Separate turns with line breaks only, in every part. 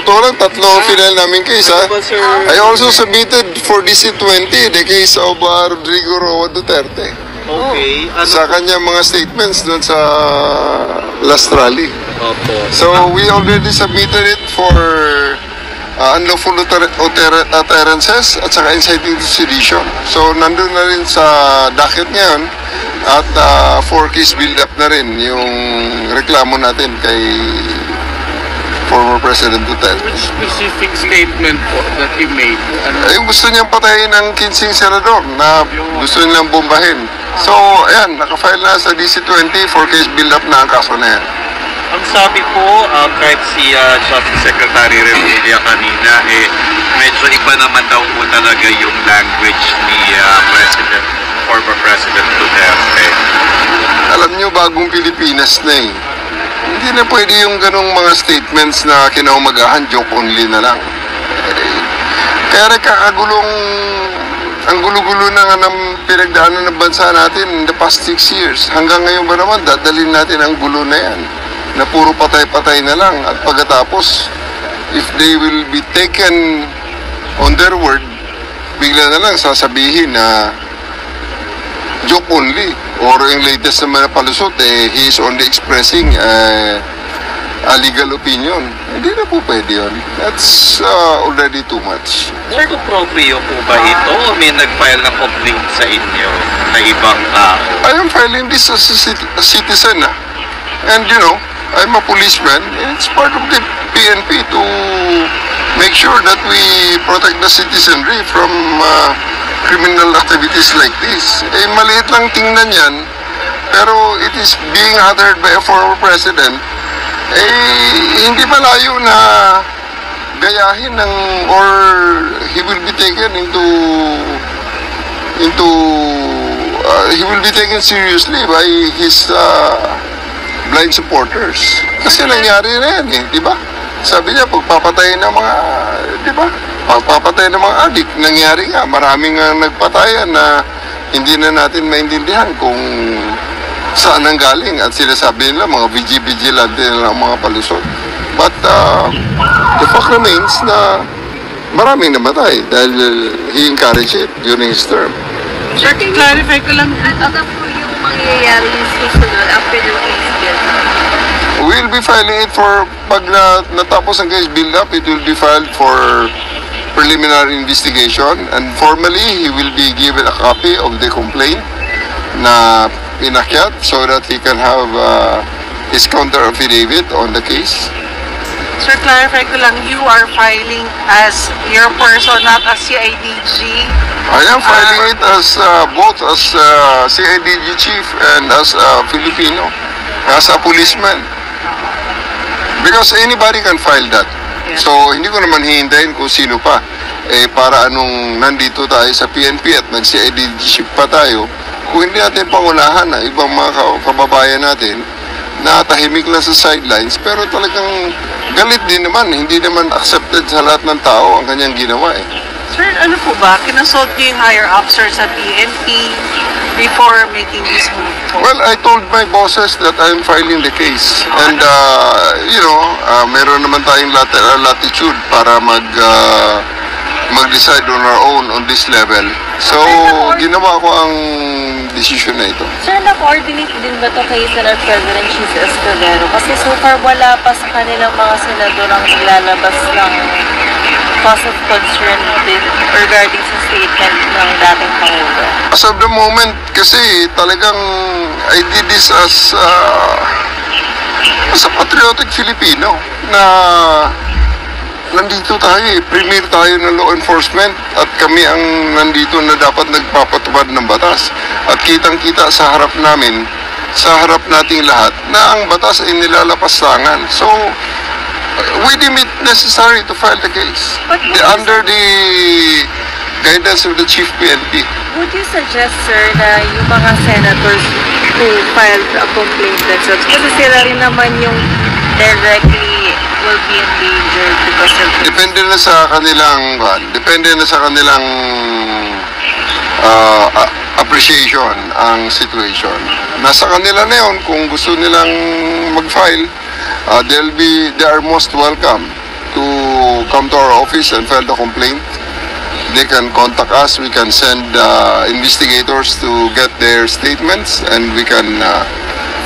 totoo lang, tatlo final namin case, ha? I also submitted for DC-20, the case of Rodrigo Roa Duterte.
Okay.
Sa kanya mga statements doon sa last rally.
Opo.
So, we already submitted it for unlawful utterances at saka inciting to sedition. So, nandun na rin sa docket ngayon at for case build-up na rin yung reklamo natin kay former President Duterte.
Which specific statement po that he made?
Yung gusto niyang patayin ng 15 senador na gusto nilang bombahin. So, ayan, nakafile na sa DC-20 for case build-up na ang kaso na yan.
Ang sabi po, kahit si Justice Secretary Remulla kanina, medyo iba naman daw po talaga yung language ni former President Duterte.
Alam niyo, bagong Pilipinas na eh. Hindi na pwede yung ganong mga statements na kinaumagahan, joke only na lang. Kaya nakakagulong, ang gulo-gulo na nga ng pinagdaanan ng bansa natin in the past 6 years. Hanggang ngayon ba naman, dadalhin natin ang gulo na yan, na puro patay-patay na lang. At pagkatapos, if they will be taken on their word, bigla na lang sasabihin na joke only. Or yung latest naman na palusot, he is only expressing a legal opinion. Hindi na po pwede yun. That's already too much.
Sir, proprio po ba ito o may nag-file ng complaint sa inyo na ibang tao?
I am filing this as a citizen. And you know, I'm a policeman. It's part of the PNP to make sure that we protect the citizenry from criminal activities like this. Maliit lang tingnan yan, pero it is being uttered by a former president. Hindi malayo na gayahin ng, or he will be taken he will be taken seriously by his blind supporters. Kasi nangyari na yan di ba? Sabi niya, pagpapatay ng mga, di ba? Pagpapatay ng mga adik, nangyari nga, maraming nagpatayan na hindi na natin maintindihan kung saan ang galing at sinasabi nila, mga vigilante nila ang mga palusot. But the fact remains na maraming namatay dahil he encouraged it during his term.
Sir, clarify ko lang, ano po yung mangyayari yung susunod after the case build-up?
We'll be filing it for, pag natapos ang case build-up, it will be filed for preliminary investigation, and formally, he will be given a copy of the complaint na pinakyat so that he can have his counter affidavit on the case.
Sir, clarify ko lang, you are filing as your person, not as CIDG?
I am filing it as both as CIDG chief and as a Filipino, as a policeman. Because anybody can file that. So, hindi ko naman hihintayin kung sino pa. Para anong nandito tayo sa PNP at nag-CIDG pa tayo, kung hindi natin pangunahan na ibang mga kababayan natin na tahimik lang sa sidelines, pero talagang galit din naman, hindi naman accepted sa lahat ng tao ang kanyang ginawa
Sir, ano po ba? Kinonsult niyo yung higher officers sa PNP before making this move?
Well, I told my bosses that I'm filing the case. And, you know, meron naman tayong latitude para mag-decide on our own on this level. So, ginawa ko ang decision na ito.
Sir, na-coordinate din ba ito kay Senate President Jesus Escudero? Kasi so far wala pa sa kanilang mga senador ang ilalabas ng cause of concern regarding sa statement ng dating Pangulo.
As of the moment, kasi talagang I did this as a patriotic Filipino na nandito tayo premier tayo ng law enforcement at kami ang nandito na dapat nagpapatupad ng batas. At kitang-kita sa harap namin, sa harap nating lahat, na ang batas ay nilalapastangan. So, we deem it necessary to file the case under the guidance of the Chief PNP.
Would you suggest, sir, na yung mga senators who filed a complaint themselves, kasi sila rin naman yung directly will be endangered because of this?
Depende na sa kanilang appreciation ang situation. Nasa kanila na yun, kung gusto nilang mag-file, they are most welcome to come to our office and file the complaint, they can contact us. We can send investigators to get their statements and we can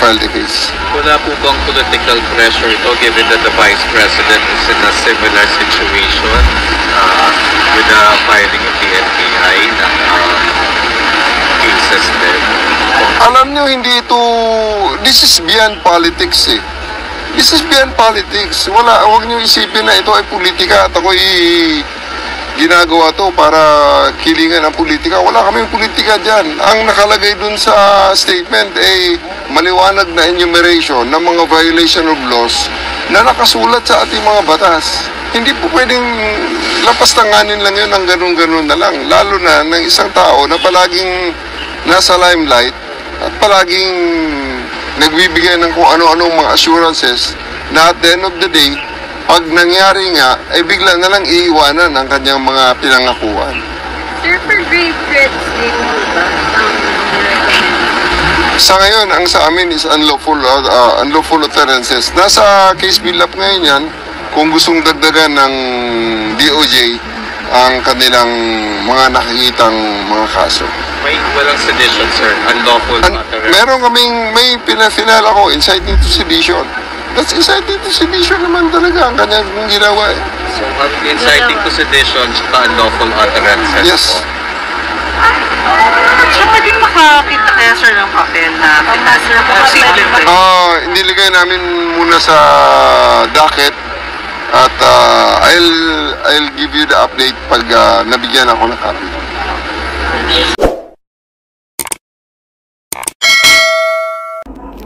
file the case.
Wala po bang political pressure ito given that the Vice President is in a similar situation with the filing of the NBI ng cases din?
Alam nyo, hindi ito, this is beyond politics eh. This is beyond politics. Huwag nyo isipin na ito ay politika at ako'y ginagawa to para kilingan ang politika. Wala kaming politika dyan. Ang nakalagay dun sa statement ay maliwanag na enumeration ng mga violation of laws na nakasulat sa ating mga batas. Hindi po pwedeng lapastanganin lang yun ng ganun-ganun na lang. Lalo na ng isang tao na palaging nasa limelight at palaging nagbibigay ng kung ano-anong mga assurances na at the end of the day, pag nangyari nga, ay bigla na lang iiwanan ang kanyang mga pinangakuan.
Sir, for grave threats din po ba?
Sa ngayon, ang sa amin is unlawful utterances. Nasa case build-up ngayon yan, kung gustong dagdagan ng DOJ ang kanilang mga nakikitang mga kaso.
Walang sedition, sir. Unlawful utterance.
Meron kaming, may pinafinal ako, inciting to sedition. That's inciting to sedition naman talaga ang kanyang ginawa eh.
So, inciting to sedition at unlawful utterances.
Yes.
So, pwedeng makakita kaya sir ng papel na simple ba?
Iniligay namin muna sa docket at I'll give you the update pag nabigyan ako ng copy.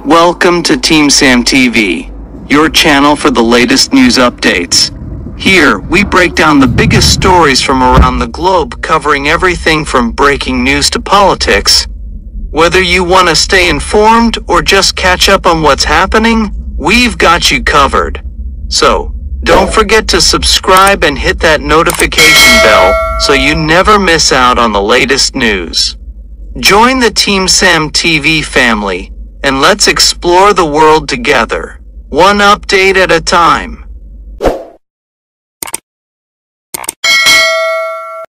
Welcome to Team Sam TV, your channel for the latest news updates. Here, we break down the biggest stories from around the globe, covering everything from breaking news to politics. Whether you want to stay informed or just catch up on what's happening, we've got you covered. So, don't forget to subscribe and hit that notification bell so you never miss out on the latest news. Join the Team Sam TV family, and let's explore the world together, one update at a time.